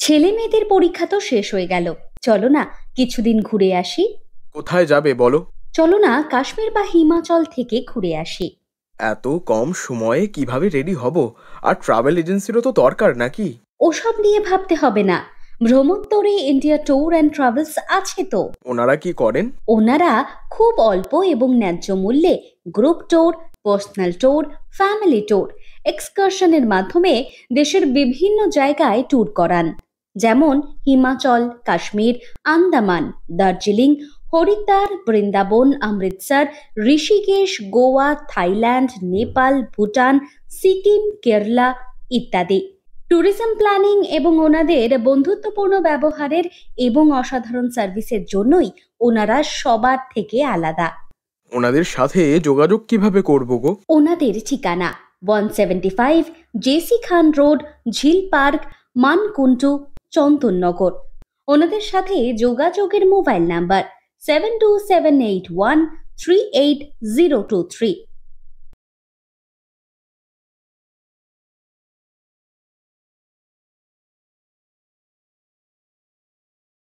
ছেলে মেয়েদের পরীক্ষা তো শেষ হয়ে গেল। চলো না কিছুদিন ঘুরে আসি। কোথায় যাবে বলো? চলো না কাশ্মীর বা হিমাচল থেকে ঘুরে আসি। এত কম সময়ে কিভাবে রেডি হব? আর ট্রাভেল এজেন্সিরও তো দরকার নাকি? ওসব নিয়ে ভাবতে হবে না। ভ্রমণতরে ইন্ডিয়া ট্যুর অ্যান্ড ট্রাভেলস আছে তো। ওনারা কি করেন? ওনারা খুব অল্প এবং ন্যায্য মূল্যে group tour, personal tour, family tour, এক্সকারশনের মাধ্যমে দেশের বিভিন্ন জায়গায় ট্যুর করান। যেমন হিমাচল, কাশ্মীর, আন্দামান, দার্জিলিং, হরিদ্বার, বৃন্দাবন, অমৃতসর, ঋষিকেশ, গোয়া, থাইল্যান্ড, নেপাল, ভুটান, সিকিম, কেরালা ইত্যাদি। ট্যুরিজম প্ল্যানিং এবং ওনাদের বন্ধুত্বপূর্ণ ব্যবহারের এবং অসাধারণ সার্ভিসের জন্যই ওনারা সবার থেকে আলাদা। ওনাদের সাথে যোগাযোগ কিভাবে করব গো? ওনাদের ঠিকানা 175 জেসি খান রোড, ঝিল পার্ক, মানকুন্টু, চন্দননগর। ওনাদের সাথে যোগাযোগের মোবাইল নাম্বার 72781 38023।